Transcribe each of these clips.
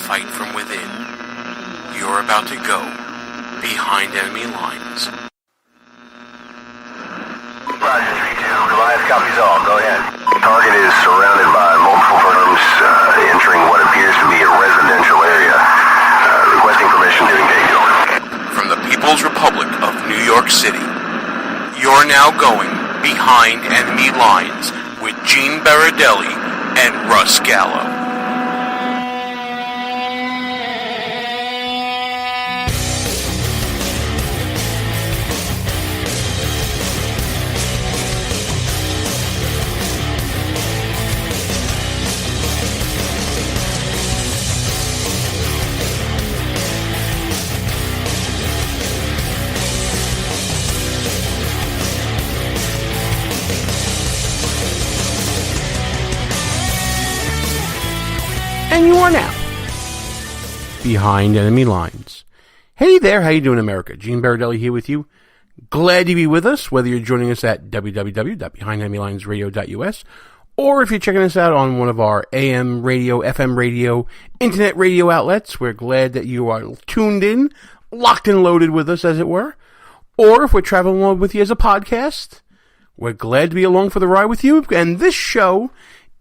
fight from within. You're about to go behind enemy lines. Roger, 3-2. Goliath copies all. Go ahead. Target is surrounded by multiple firms entering what appears to be a residential area. Requesting permission to engage. From the People's Republic of New York City, you're now going behind enemy lines with Gene Baradelli and Russ Gallo. And you are now behind enemy lines. Hey there, how you doing, America? Gene Baradelli here with you. Glad to be with us, whether you're joining us at www.behindenemylinesradio.us or if you're checking us out on one of our AM radio, FM radio, internet radio outlets. We're glad that you are tuned in, locked and loaded with us, as it were. Or if we're traveling along with you as a podcast, we're glad to be along for the ride with you. And this show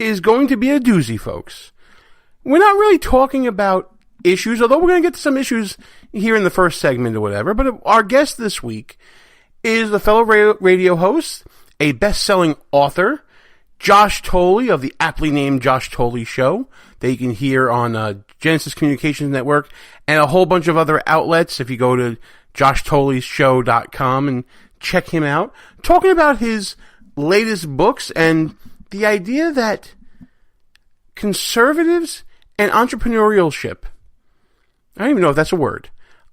is going to be a doozy, folks. We're not really talking about issues, although we're going to get to some issues here in the first segment or whatever. But our guest this week is the fellow radio host, a best-selling author, Josh Tolley of the aptly named Josh Tolley Show that you can hear on Genesis Communications Network and a whole bunch of other outlets. If you go to joshtoleyshow.com and check him out, talking about his latest books and the idea that conservatives and entrepreneurship, I don't even know if that's a word,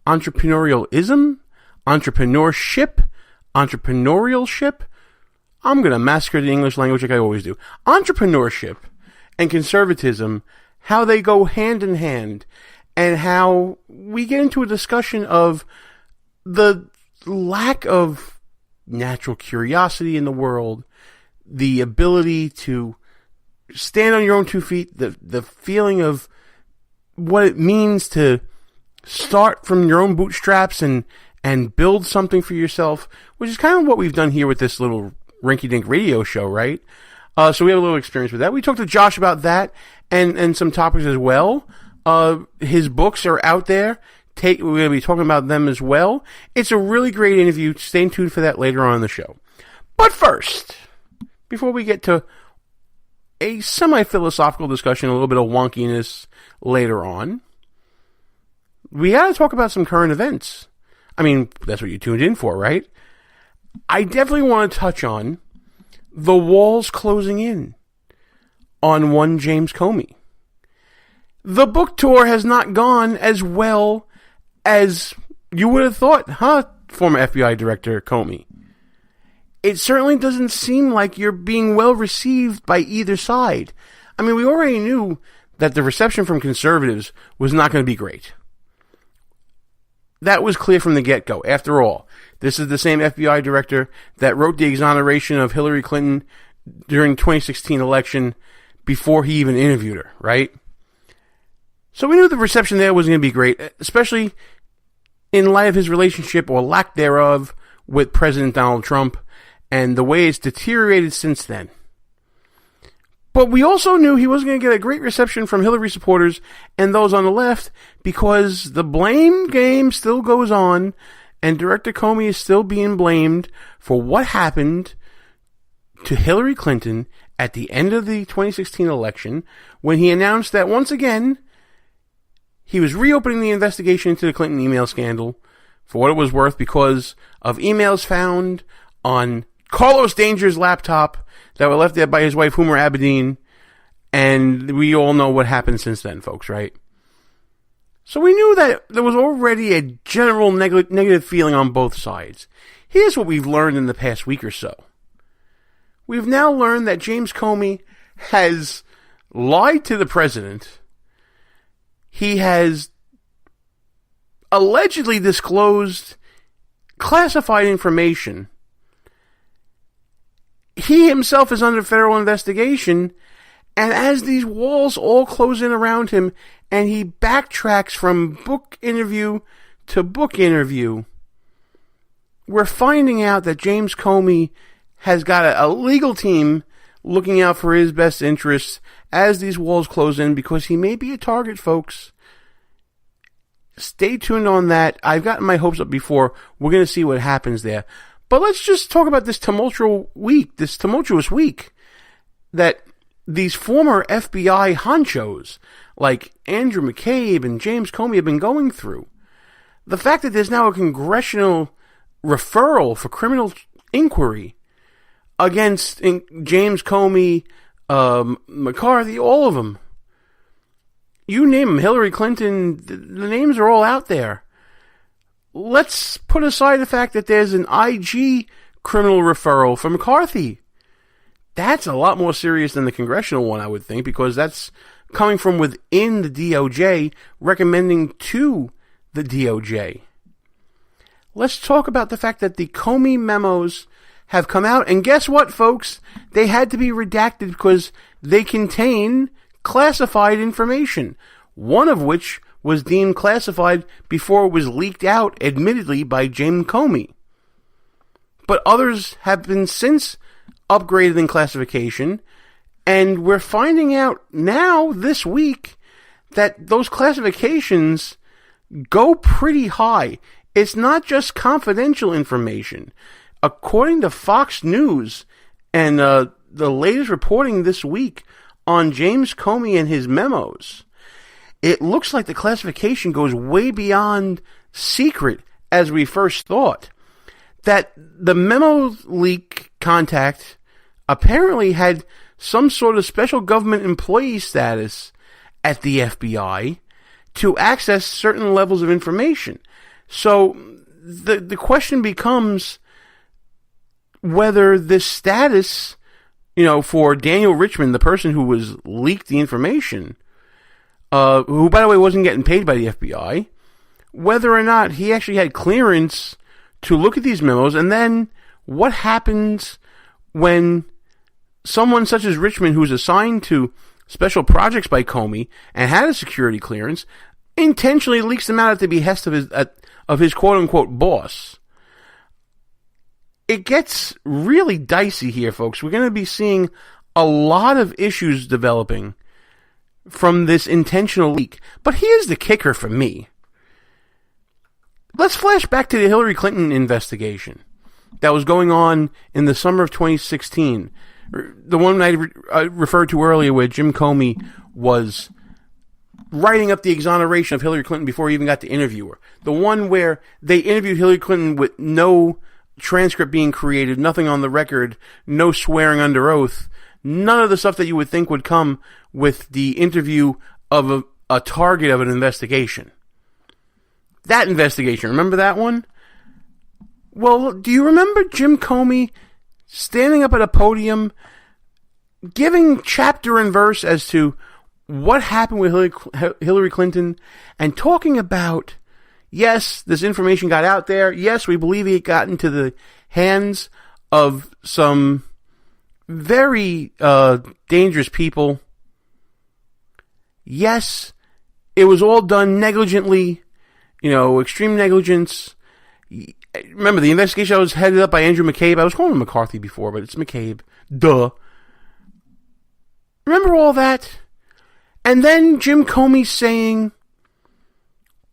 entrepreneurialism, entrepreneurship, entrepreneurialship, I'm going to massacre the English language like I always do. Entrepreneurship and conservatism, how they go hand in hand, and how we get into a discussion of the lack of natural curiosity in the world, the ability to stand on your own 2 feet, the feeling of what it means to start from your own bootstraps and build something for yourself, which is kind of what we've done here with this little rinky-dink radio show, right? So we have a little experience with that. We talked to Josh about that and some topics as well. His books are out there. We're going to be talking about them as well. It's a really great interview. Stay tuned for that later on in the show. But first, before we get to a semi-philosophical discussion, a little bit of wonkiness later on, we got to talk about some current events. I mean, that's what you tuned in for, right? I definitely want to touch on the walls closing in on one James Comey. The book tour has not gone as well as you would have thought, huh, former FBI Director Comey? It certainly doesn't seem like you're being well received by either side. I mean, we already knew that the reception from conservatives was not going to be great. That was clear from the get-go. After all, this is the same FBI director that wrote the exoneration of Hillary Clinton during the 2016 election before he even interviewed her, right? So we knew the reception there wasn't going to be great, especially in light of his relationship or lack thereof with President Donald Trump and the way it's deteriorated since then. But we also knew he wasn't going to get a great reception from Hillary supporters and those on the left because the blame game still goes on and Director Comey is still being blamed for what happened to Hillary Clinton at the end of the 2016 election when he announced that once again he was reopening the investigation into the Clinton email scandal for what it was worth because of emails found on Carlos Danger's laptop that were left there by his wife, Hoomer Abedin, and we all know what happened since then, folks, right? So we knew that there was already a general negative feeling on both sides. Here's what we've learned in the past week or so. We've now learned that James Comey has lied to the president. He has allegedly disclosed classified information. He himself is under federal investigation, And as these walls all close in around him, and he backtracks from book interview to book interview, we're finding out that James Comey has got a legal team looking out for his best interests as these walls close in, because he may be a target, folks. Stay tuned on that. I've gotten my hopes up before. We're going to see what happens there. But let's just talk about this tumultuous week that these former FBI honchos like Andrew McCabe and James Comey have been going through. The fact that there's now a congressional referral for criminal inquiry against James Comey, McCarthy, all of them. You name them, Hillary Clinton, the names are all out there. Let's put aside the fact that there's an IG criminal referral for McCarthy. That's a lot more serious than the congressional one, I would think, because that's coming from within the DOJ, recommending to the DOJ. Let's talk about the fact that the Comey memos have come out, and guess what, folks? They had to be redacted because they contain classified information, one of which was deemed classified before it was leaked out, admittedly, by James Comey. But others have been since upgraded in classification, and we're finding out now, this week, that those classifications go pretty high. It's not just confidential information. According to Fox News and the latest reporting this week on James Comey and his memos, it looks like the classification goes way beyond secret as we first thought. That the memo leak contact apparently had some sort of special government employee status at the FBI to access certain levels of information. So the question becomes whether this status, for Daniel Richmond, the person who was leaked the information, who, by the way, wasn't getting paid by the FBI, whether or not he actually had clearance to look at these memos, and then what happens when someone such as Richmond, who's assigned to special projects by Comey and had a security clearance, intentionally leaks them out at the behest of his quote-unquote boss. It gets really dicey here, folks. We're going to be seeing a lot of issues developing from this intentional leak. But here's the kicker for me. Let's flash back to the Hillary Clinton investigation that was going on in the summer of 2016. The one I referred to earlier where Jim Comey was writing up the exoneration of Hillary Clinton before he even got to interview her. The one where they interviewed Hillary Clinton with no transcript being created, nothing on the record, no swearing under oath, none of the stuff that you would think would come with the interview of a target of an investigation. That investigation, remember that one? Well, do you remember Jim Comey standing up at a podium, giving chapter and verse as to what happened with Hillary Clinton, and talking about, yes, this information got out there. Yes, we believe it got into the hands of some very dangerous people. Yes, it was all done negligently, extreme negligence. Remember, the investigation was headed up by Andrew McCabe. I was calling him McCarthy before, but it's McCabe. Duh. Remember all that? And then Jim Comey saying,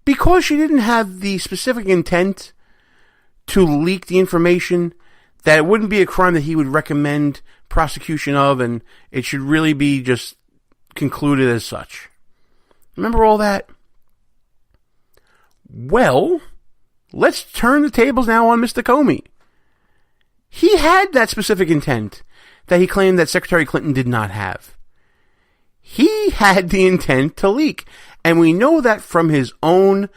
because she didn't have the specific intent to leak the information, that it wouldn't be a crime that he would recommend prosecution of, and it should really be just concluded as such. Remember all that? Well, let's turn the tables now on Mr. Comey. He had that specific intent that he claimed that Secretary Clinton did not have. He had the intent to leak, and we know that from his own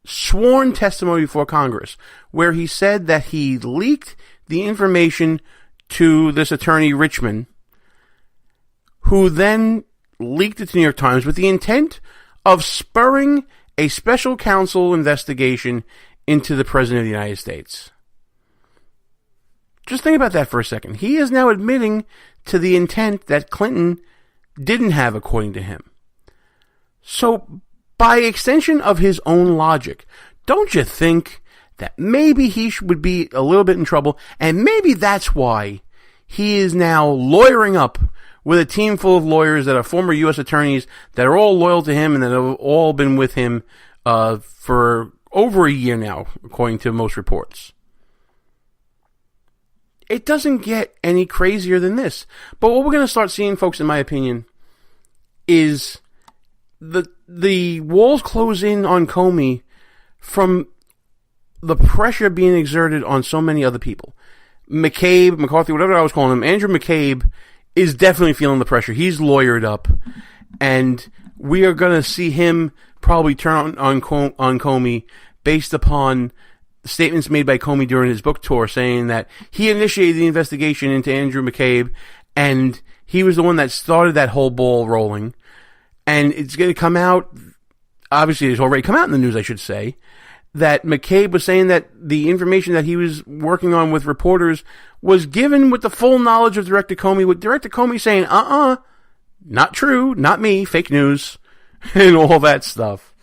sworn testimony before Congress, where he said that he leaked the information to this attorney Richmond, who then leaked it to the New York Times with the intent of spurring a special counsel investigation into the President of the United States. Just think about that for a second. He is now admitting to the intent that Clinton didn't have, according to him. So, by extension of his own logic, don't you think that maybe he would be a little bit in trouble, and maybe that's why he is now lawyering up with a team full of lawyers that are former U.S. attorneys that are all loyal to him and that have all been with him for over a year now, according to most reports. It doesn't get any crazier than this. But what we're going to start seeing, folks, in my opinion, is the walls close in on Comey from the pressure being exerted on so many other people. McCarthy, whatever I was calling him, Andrew McCabe is definitely feeling the pressure. He's lawyered up, and we are going to see him probably turn on Comey based upon statements made by Comey during his book tour saying that he initiated the investigation into Andrew McCabe, and he was the one that started that whole ball rolling. And it's going to come out, obviously it's already come out in the news, I should say, that McCabe was saying that the information that he was working on with reporters was given with the full knowledge of Director Comey, with Director Comey saying, not true, not me, fake news, and all that stuff.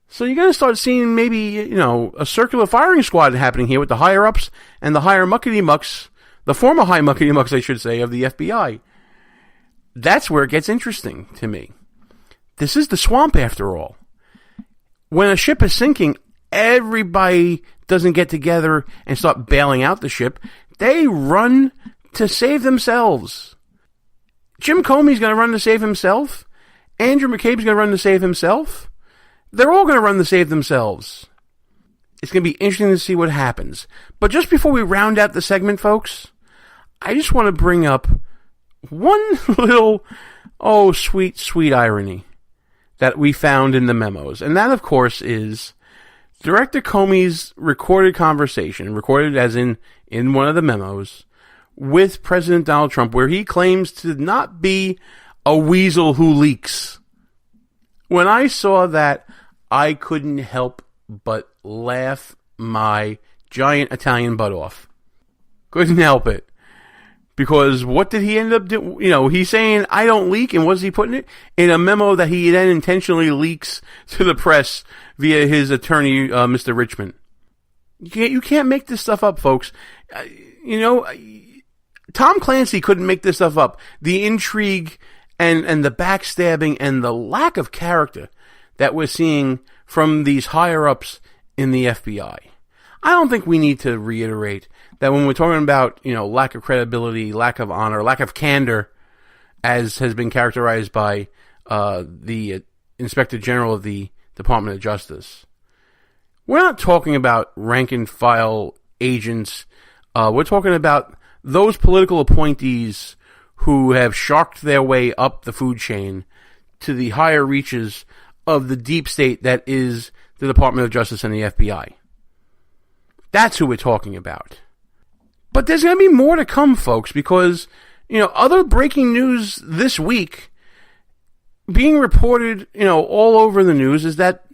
So you're going to start seeing maybe, a circular firing squad happening here with the higher-ups and the higher muckety-mucks, the former high muckety-mucks, I should say, of the FBI. That's where it gets interesting to me. This is the swamp, after all. When a ship is sinking, everybody doesn't get together and start bailing out the ship. They run to save themselves. Jim Comey's going to run to save himself. Andrew McCabe's going to run to save himself. They're all going to run to save themselves. It's going to be interesting to see what happens. But just before we round out the segment, folks, I just want to bring up one little, sweet, sweet irony that we found in the memos. And that, of course, is Director Comey's recorded conversation, recorded as in one of the memos, with President Donald Trump, where he claims to not be a weasel who leaks. When I saw that, I couldn't help but laugh my giant Italian butt off. Couldn't help it. Because what did he end up doing? He's saying, I don't leak, and what's he putting it? In a memo that he then intentionally leaks to the press via his attorney, Mr. Richmond. You can't make this stuff up, folks. Tom Clancy couldn't make this stuff up. The intrigue and the backstabbing and the lack of character that we're seeing from these higher-ups in the FBI. I don't think we need to reiterate that when we're talking about, lack of credibility, lack of honor, lack of candor, as has been characterized by the Inspector General of the Department of Justice. We're not talking about rank-and-file agents. We're talking about those political appointees who have sharked their way up the food chain to the higher reaches of the deep state that is the Department of Justice and the FBI. That's who we're talking about. But there's going to be more to come, folks, because, other breaking news this week being reported, all over the news is that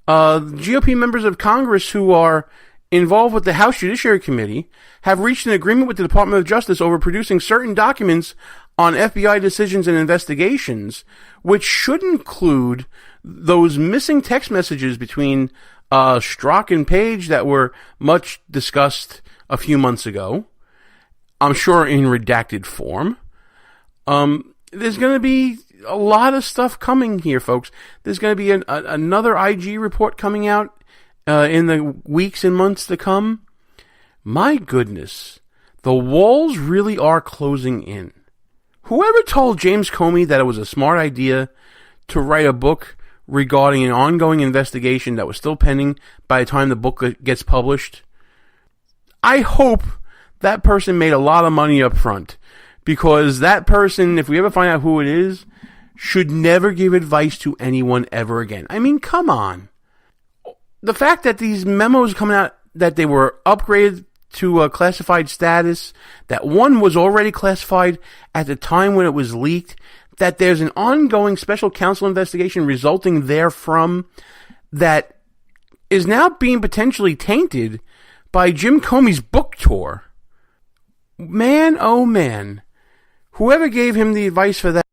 GOP members of Congress who are involved with the House Judiciary Committee have reached an agreement with the Department of Justice over producing certain documents on FBI decisions and investigations, which should include those missing text messages between Strzok and Page that were much discussed a few months ago. I'm sure in redacted form. There's going to be a lot of stuff coming here, folks. There's going to be another IG report coming out in the weeks and months to come. My goodness, the walls really are closing in. Whoever told James Comey that it was a smart idea to write a book regarding an ongoing investigation that was still pending by the time the book gets published, I hope that person made a lot of money up front, because that person, if we ever find out who it is, should never give advice to anyone ever again. I mean, come on. The fact that these memos coming out, that they were upgraded to a classified status, that one was already classified at the time when it was leaked, that there's an ongoing special counsel investigation resulting therefrom that is now being potentially tainted by Jim Comey's book tour. Man, oh man. Whoever gave him the advice for that